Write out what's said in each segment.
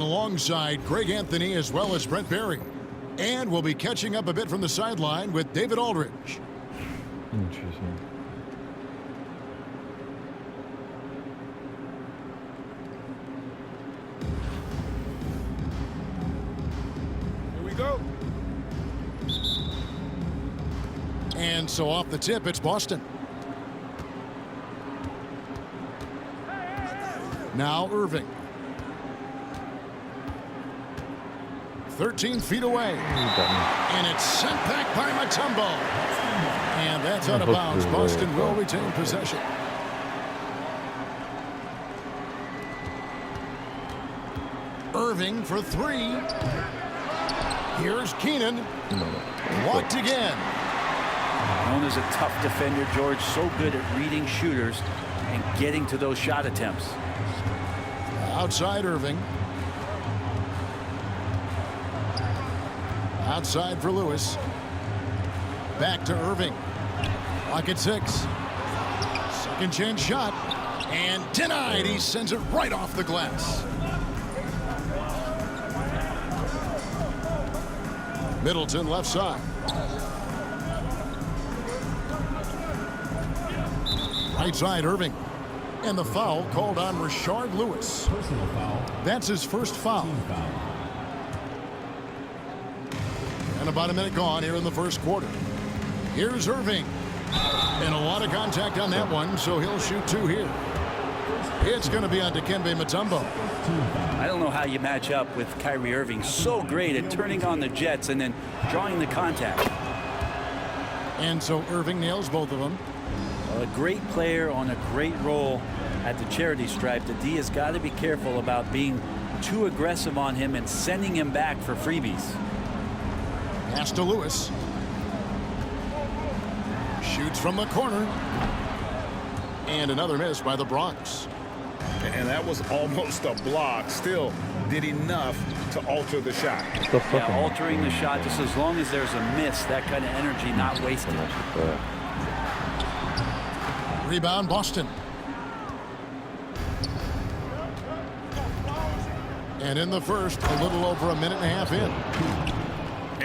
alongside Greg Anthony as well as Brent Barry. And we'll be catching up a bit from the sideline with David Aldridge. Interesting. Here we go. And so off the tip, it's Boston. Now Irving. 13 feet away. And it's sent back by MYTEAM W. And that's out of bounds. Boston will retain possession. Irving for three. Here's Keenan. Blocked again. Known as a tough defender, George, so good at reading shooters and getting to those shot attempts. Outside Irving. Outside for Lewis. Back to Irving. Clock at 6. Second chance shot. And denied. He sends it right off the glass. Middleton left side. Right side Irving. And the foul called on Rashard Lewis. Personal foul. That's his first foul. Team foul. And about a minute gone here in the first quarter. Here's Irving. And a lot of contact on that one, so he'll shoot two here. It's going to be on Dikembe Mutombo. I don't know how you match up with Kyrie Irving. So great at turning on the Jets and then drawing the contact. And so Irving nails both of them. A great player on a great role at the charity stripe. The D has got to be careful about being too aggressive on him and sending him back for freebies. Pass to Lewis. Shoots from the corner. And another miss by the Bronx. And that was almost a block. Still did enough to alter the shot. Yeah, altering the shot just as long as there's a miss. That kind of energy not wasted. Rebound Boston. And in the first, a little over a minute and a half in.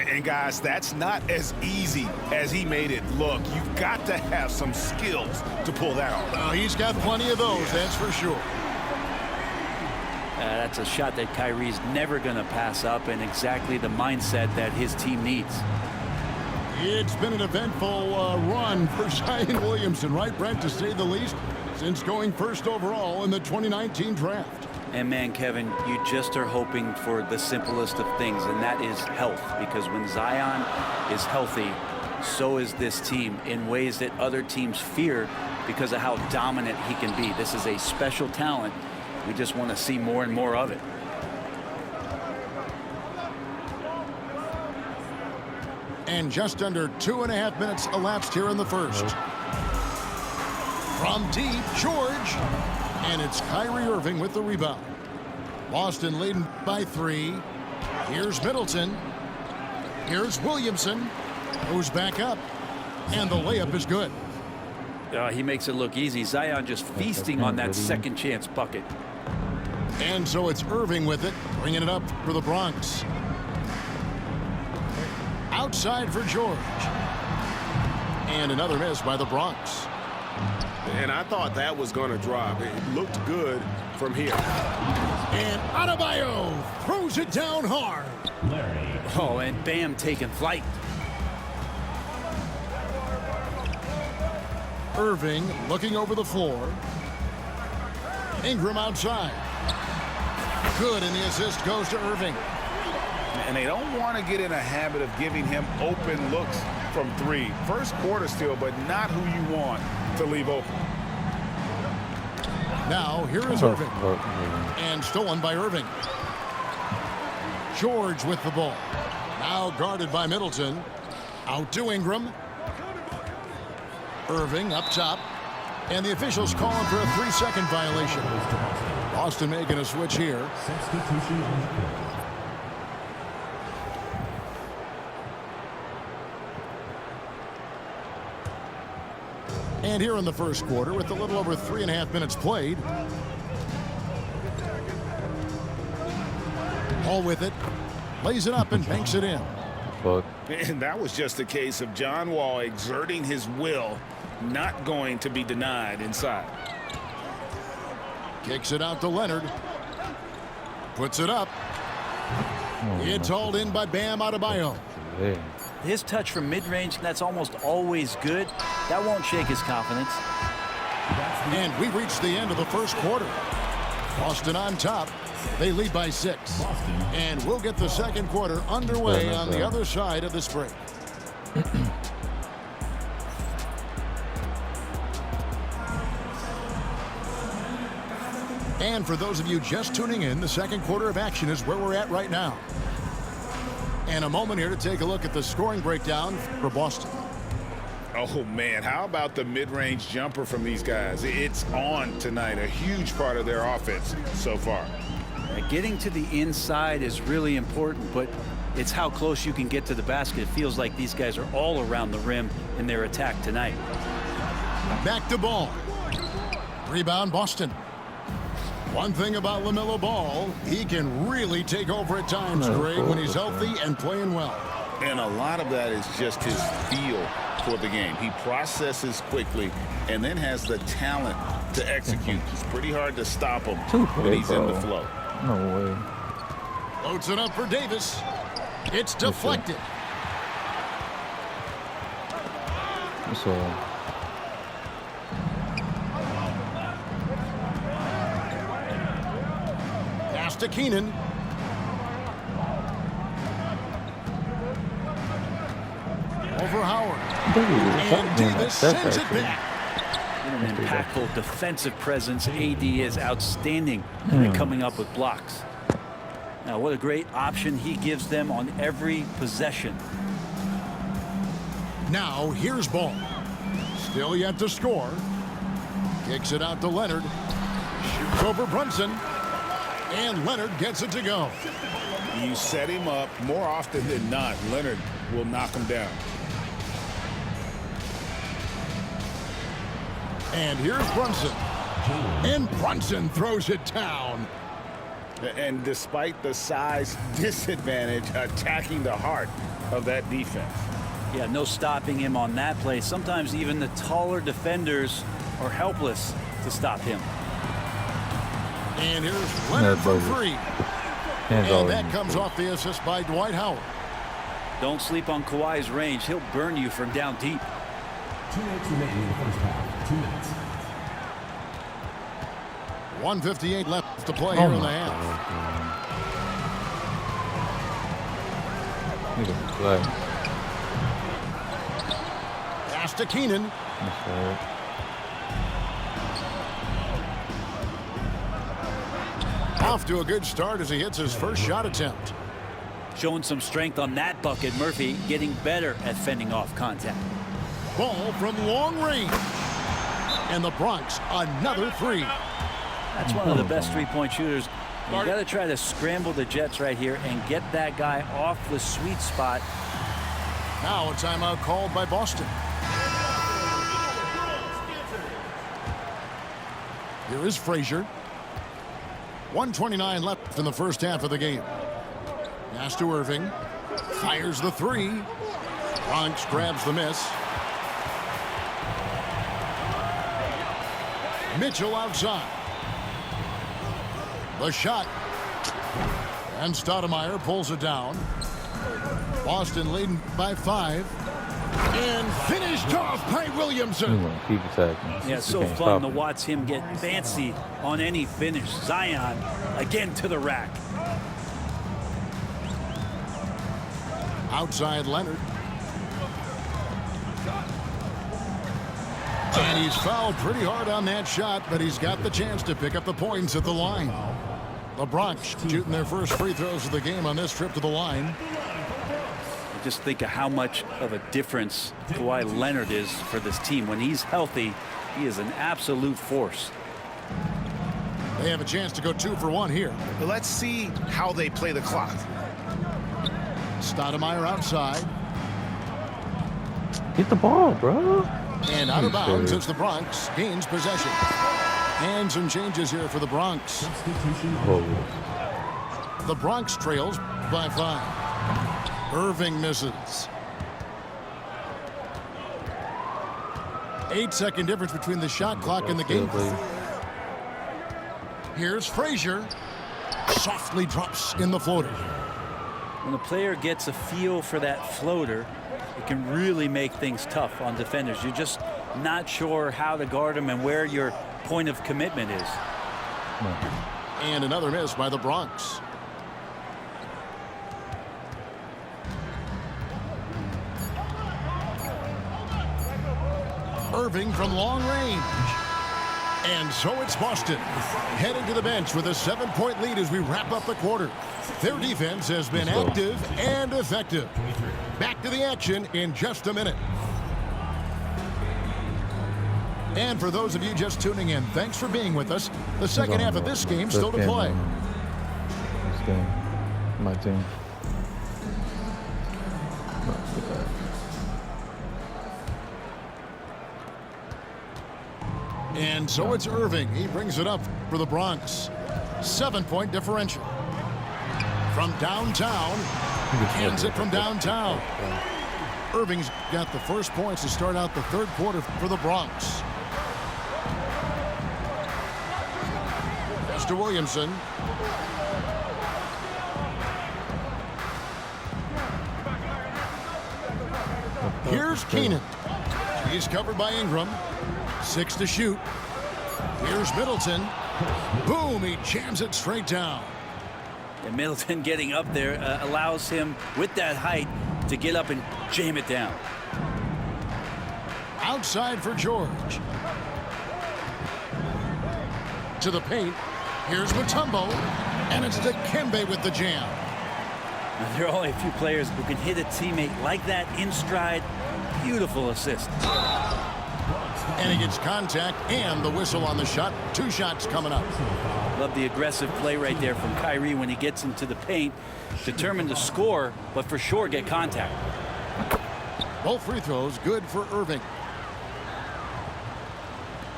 And guys, that's not as easy as he made it look. You've got to have some skills to pull that off. He's got plenty of those, that's for sure. That's a shot that Kyrie's never going to pass up, and exactly the mindset that his team needs. It's been an eventful run for Zion Williamson, right, Brent, to say the least, since going first overall in the 2019 draft. And man, Kevin, you just are hoping for the simplest of things, and that is health. Because when Zion is healthy, so is this team in ways that other teams fear because of how dominant he can be. This is a special talent. We just want to see more and more of it. And just under 2.5 minutes elapsed here in the first. From deep, George. And it's Kyrie Irving with the rebound. Boston leading by 3. Here's Middleton. Here's Williamson. Goes back up. And the layup is good. He makes it look easy. Zion just feasting on that second chance bucket. And so it's Irving with it, bringing it up for the Bronx. Outside for George. And another miss by the Bronx. And I thought that was going to drop. It looked good from here. And Adebayo throws it down hard. Larry. Oh, and Bam taking flight. Irving looking over the floor. Ingram outside. Good, and the assist goes to Irving. And they don't want to get in a habit of giving him open looks from 3. First quarter still, but not who you want to leave open. Now, here is Irving. And stolen by Irving. George with the ball. Now guarded by Middleton. Out to Ingram. Irving up top. And the officials calling for a 3-second violation. Boston making a switch here. Substitution on the court. And here in the first quarter, with a little over 3.5 minutes played, Ball with it. Lays it up and banks it in. Fuck. And that was just a case of John Wall exerting his will, not going to be denied inside. Kicks it out to Leonard. Puts it up. It's hauled in by Bam Adebayo. Hey. His touch from mid-range, that's almost always good. That won't shake his confidence. And we reached the end of the first quarter. Boston on top. They lead by 6. And we'll get the second quarter underway on the other side of this break. And for those of you just tuning in, the second quarter of action is where we're at right now. And a moment here to take a look at the scoring breakdown for Boston. Oh, man, how about the mid-range jumper from these guys? It's on tonight, a huge part of their offense so far. Getting to the inside is really important, but it's how close you can get to the basket. It feels like these guys are all around the rim in their attack tonight. Back to Ball. Rebound, Boston. One thing about LaMelo Ball, he can really take over at times, Greg, when he's healthy and playing well. And a lot of that is just his feel for the game. He processes quickly and then has the talent to execute. It's pretty hard to stop him when he's in the flow. No way. Loads it up for Davis. It's deflected. That's all. Pass to Keenan. Over Howard. And Davis sends it back. An impactful defensive presence. AD is outstanding at coming up with blocks. Now, what a great option he gives them on every possession. Now, here's Ball. Still yet to score. Kicks it out to Leonard. Shoots over Brunson. And Leonard gets it to go. You set him up more often than not. Leonard will knock him down. And here's Brunson. And Brunson throws it down. And despite the size disadvantage, attacking the heart of that defense. Yeah, no stopping him on that play. Sometimes even the taller defenders are helpless to stop him. And here's Leonard for three. And that comes off the assist by Dwight Howard. Don't sleep on Kawhi's range. He'll burn you from down deep. 2 minutes remaining in the first half. 2 minutes. 1:58 left to play here in the half. Pass to Keenan. Off to a good start as he hits his first shot attempt. Showing some strength on that bucket. Murphy getting better at fending off contact. Ball from long range. And the Bronx, another three. That's one of the best three-point shooters. You got to try to scramble the Jets right here and get that guy off the sweet spot. Now a timeout called by Boston. Here is Frazier. 1:29 left in the first half of the game. Pass to Irving. Fires the three. Bronx grabs the miss. Mitchell outside. The shot. And Stoudemire pulls it down. Boston leading by 5. And finished off by Williamson. Keep attacking. Yeah, it's so fun to watch him get fancy on any finish. Zion again to the rack. Outside Leonard. And he's fouled pretty hard on that shot, but he's got the chance to pick up the points at the line. The Bronx shooting their first free throws of the game on this trip to the line. Just think of how much of a difference Kawhi Leonard is for this team. When he's healthy, he is an absolute force. They have a chance to go 2 for 1 here. But let's see how they play the clock. Stoudemire outside. Get the ball, bro. And out of bounds as the Bronx gains possession. And some changes here for the Bronx. Substitution. The Bronx trails by 5. Irving misses. 8-second difference between the shot clock and the game. Here's Frazier. Softly drops in the floater. When a player gets a feel for that floater, it can really make things tough on defenders. You're just not sure how to guard them and where your point of commitment is. And another miss by the Bronx. Irving from long range. And so it's Boston heading to the bench with a 7-point lead as we wrap up the quarter. Their defense has been active and effective. Back to the action in just a minute. And for those of you just tuning in, thanks for being with us. The second half of this game still to play. This game, my team. And so it's Irving. He brings it up for the Bronx. 7-point differential. From downtown, hands it from downtown. Irving's got the first points to start out the third quarter for the Bronx. Mr. Williamson. Here's Keenan. He's covered by Ingram. 6 to shoot. Here's Middleton. Boom, he jams it straight down. And Middleton getting up there allows him, with that height, to get up and jam it down. Outside for George. To the paint. Here's Mutombo. And it's Dikembe with the jam. Now, there are only a few players who can hit a teammate like that in stride. Beautiful assist. And he gets contact and the whistle on the shot. 2 shots coming up. Love the aggressive play right there from Kyrie when he gets into the paint. Determined to score, but for sure get contact. Both free throws good for Irving.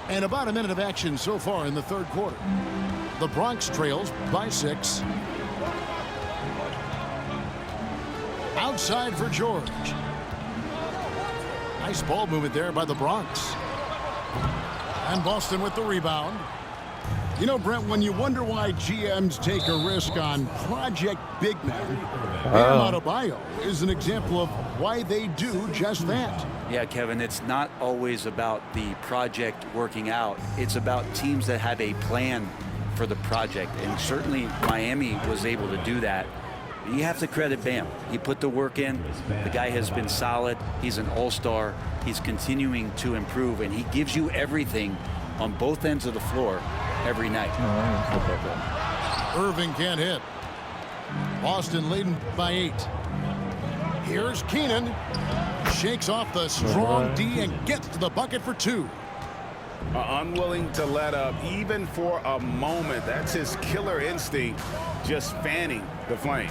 And about a minute of action so far in the third quarter. The Bronx trails by 6. Outside for George. Nice ball movement there by the Bronx. And Boston with the rebound. You know, Brent, when you wonder why GMs take a risk on project big men, Bam Adebayo is an example of why they do just that. Yeah, Kevin, it's not always about the project working out. It's about teams that have a plan for the project. And certainly Miami was able to do that. You have to credit Bam. He put the work in. The guy has been solid. He's an all-star. He's continuing to improve, and he gives you everything on both ends of the floor every night. Irving can't hit. Boston leading by 8. Here's Keenan. Shakes off the strong D and gets to the bucket for 2. Unwilling to let up even for a moment. That's his killer instinct, just fanning the flame.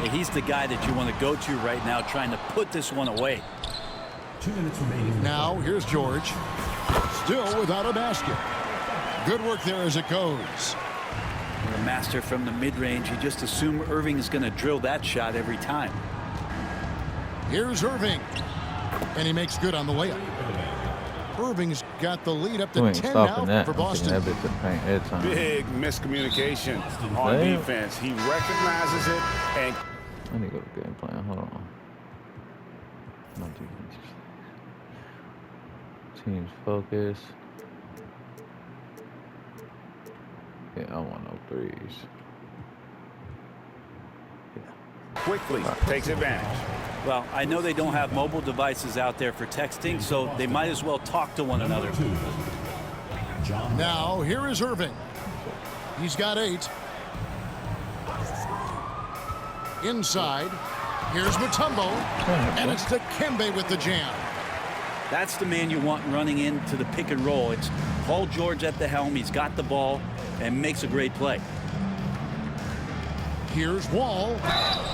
And he's the guy that you want to go to right now, trying to put this one away. 2 minutes remaining. Now here's George. Still without a basket. Good work there as it goes. The master from the mid-range. You just assume Irving is going to drill that shot every time. Here's Irving. And he makes good on the layup. Irving's got the lead up to 10 now for Boston. Big miscommunication on defense. He recognizes it and I need to go to game plan. Hold on. My defense. Team's focus. Yeah, I want no threes. quickly takes advantage. Well, I know they don't have mobile devices out there for texting, so they might as well talk to one another. Now, here is Irving. He's got 8. Inside, here's Mutombo, and it's Dikembe with the jam. That's the man you want running into the pick and roll. It's Paul George at the helm. He's got the ball and makes a great play. Here's Wall,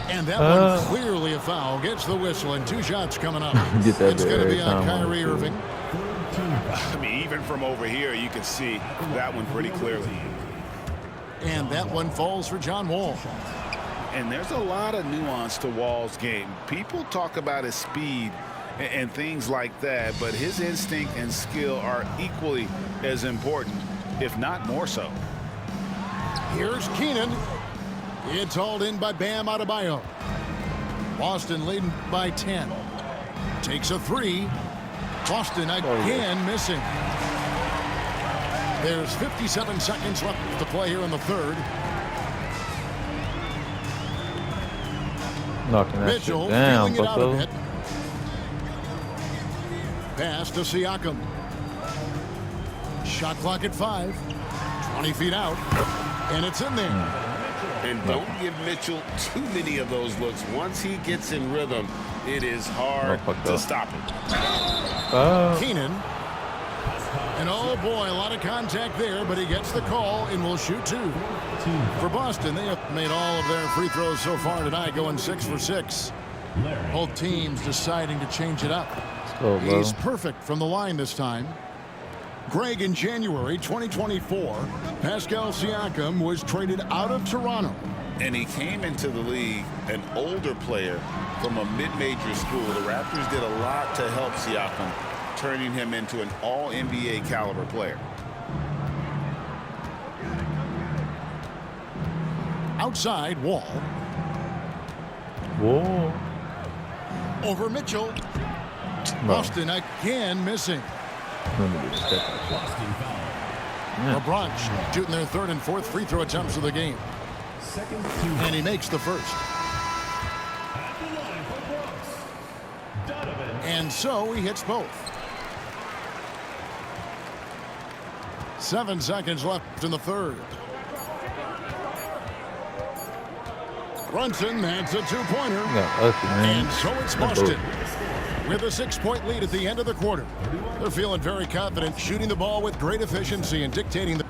and that one clearly a foul. Gets the whistle, and 2 shots coming up. It's going to be on Kyrie Irving. I mean, even from over here, you can see that one pretty clearly. And that one falls for John Wall. And there's a lot of nuance to Wall's game. People talk about his speed and things like that, but his instinct and skill are equally as important, if not more so. Here's Keenan. It's hauled in by Bam Adebayo. Boston leading by 10. Takes a three. Boston again missing. There's 57 seconds left to play here in the third. Knocking that Mitchell shit down, feeling it out a bucko. bit. Pass to Siakam. Shot clock at 5. 20 feet out. And it's in there. And don't give Mitchell too many of those looks. Once he gets in rhythm, it is hard to stop him. Keenan. And oh boy, a lot of contact there, but he gets the call and will shoot 2. For Boston, they have made all of their free throws so far tonight, going 6 for 6. Both teams deciding to change it up. Go, bro. He's perfect from the line this time. Greg, in January 2024, Pascal Siakam was traded out of Toronto. And he came into the league an older player from a mid-major school. The Raptors did a lot to help Siakam, turning him into an all-NBA caliber player. Outside, Wall. Whoa. Over Mitchell. Bro. Boston again missing. Let me do this. The Bronx shooting their third and fourth free throw attempts of the game. And he makes the first. And so he hits both. 7 seconds left in the third. Brunson, that's a two-pointer. And so it's Boston with a 6-point lead at the end of the quarter. They're feeling very confident, shooting the ball with great efficiency and dictating the...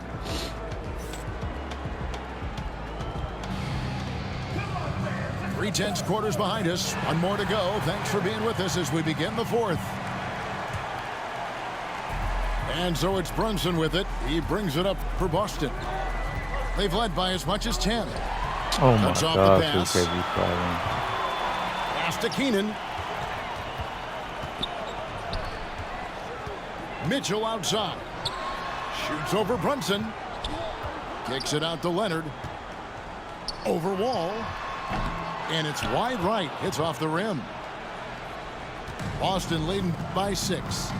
3/10 quarters behind us. One more to go. Thanks for being with us as we begin the fourth. And so it's Brunson with it. He brings it up for Boston. They've led by as much as 10. Oh my Cuts off God, the pass. Pass to Keenan. Mitchell outside. Shoots over Brunson. Kicks it out to Leonard. Over Wall. And it's wide right. Hits off the rim. Boston leading by 6.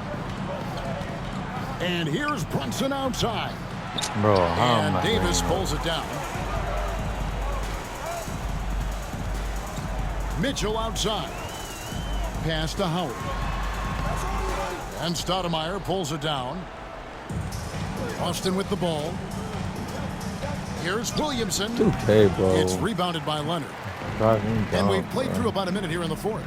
And here's Brunson outside. Bro, and Davis pulls it down. Mitchell outside. Pass to Howard. And Stoudemire pulls it down. Boston with the ball. Here's Williamson. Okay, bro. It's rebounded by Leonard. And we've played through about a minute here in the fourth.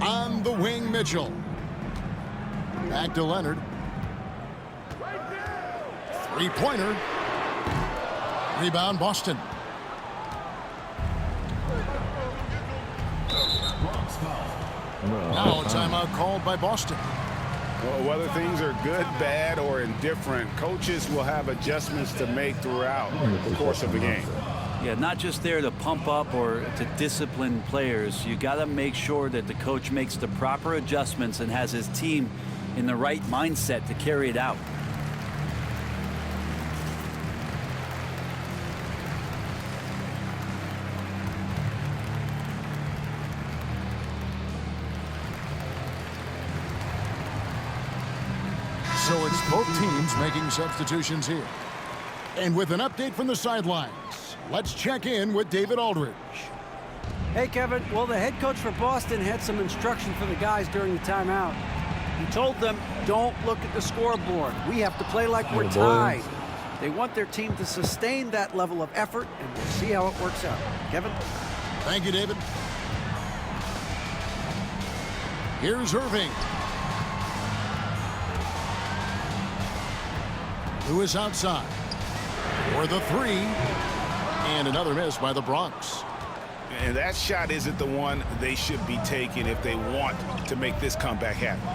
On the wing, Mitchell. Back to Leonard. Three-pointer. Rebound, Boston. Now a timeout called by Boston. Well, whether things are good, bad, or indifferent, coaches will have adjustments to make throughout the course of the game. Yeah, not just there to pump up or to discipline players. You got to make sure that the coach makes the proper adjustments and has his team in the right mindset to carry it out. So it's both teams making substitutions here. And with an update from the sidelines, let's check in with David Aldridge. Hey, Kevin. Well, the head coach for Boston had some instruction for the guys during the timeout. He told them, don't look at the scoreboard. We have to play like we're tied. They want their team to sustain that level of effort, and we'll see how it works out. Kevin? Thank you, David. Here's Irving. Who is outside for the three, and another miss by the Bronx. And that shot isn't the one they should be taking if they want to make this comeback happen.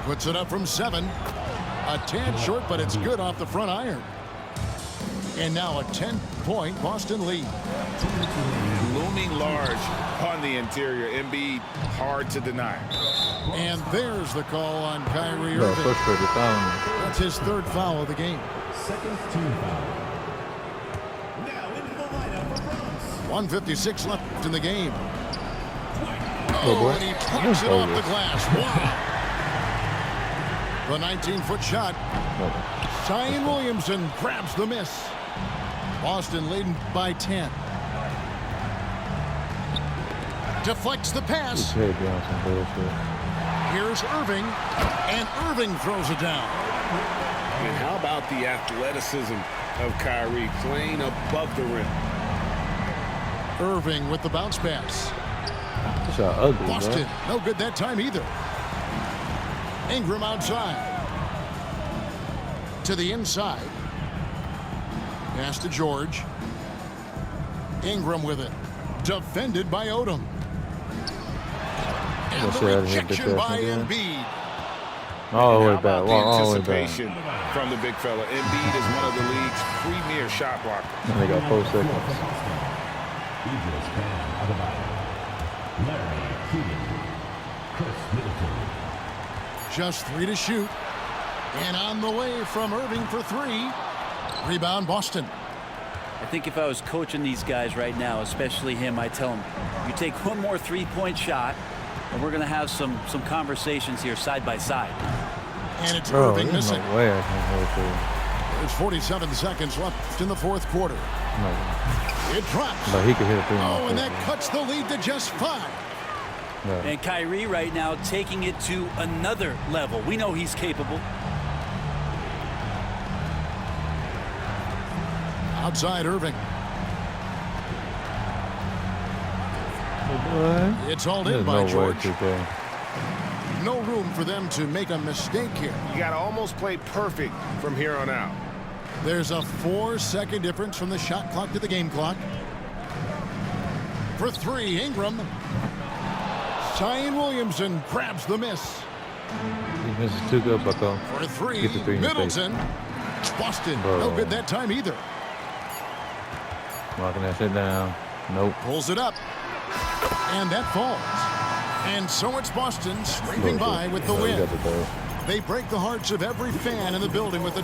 Puts it up from 7. A tad short, but it's good off the front iron. And now a 10-point Boston lead. Looming large on the interior. Embiid, hard to deny. And there's the call on Kyrie No, Irving. first credit foul. That's his third foul of the game. Second team foul. Now into the lineup for France. 1:56 left in the game. Oh, boy. And he plucks it off the glass. Wow. The 19-foot shot. Zion Williamson grabs the miss. Boston leading by 10. Deflects the pass. Hey, Johnson, bullshit. Here's Irving, and Irving throws it down. And how about the athleticism of Kyrie playing above the rim? Irving with the bounce pass. Shot ugly, Boston, bro. no good that time either. Ingram outside. To the inside. Pass to George. Ingram with it. Defended by Odom. And What's the that? rejection by Again? Embiid. All the How way back. about the All the way back. anticipation from the big fella? Embiid is one of the league's premier shot blockers. And they got 4 seconds. Eagles Bam Adebayo. Larry Keegan. Chris Middleton. Just 3 to shoot. And on the way from Irving for 3. Rebound Boston. I think if I was coaching these guys right now, especially him, I tell him, you take one more three-point shot, and we're going to have some conversations here side by side. And it's Bro, Irving there's missing. no way I can hold through. There's 47 seconds left in the fourth quarter. No. It drops. But he could hit a 3. Oh, and that cuts the lead to just 5. No. And Kyrie right now taking it to another level. We know he's capable. Outside Irving. It's hauled in There's by no George. way, 2K. No room for them to make a mistake here. You got to almost play perfect from here on out. There's a 4-second difference from the shot clock to the game clock. For 3, Ingram. Zion Williamson grabs the miss. This is too good, Bucko. For 3, Get the 3 in the face. Middleton. Boston, Bro. no good that time either. Locking that shit down. Nope. Pulls it up. And that falls. And so it's Boston scraping by with the You win. got the ball. They break the hearts of every fan in the building with the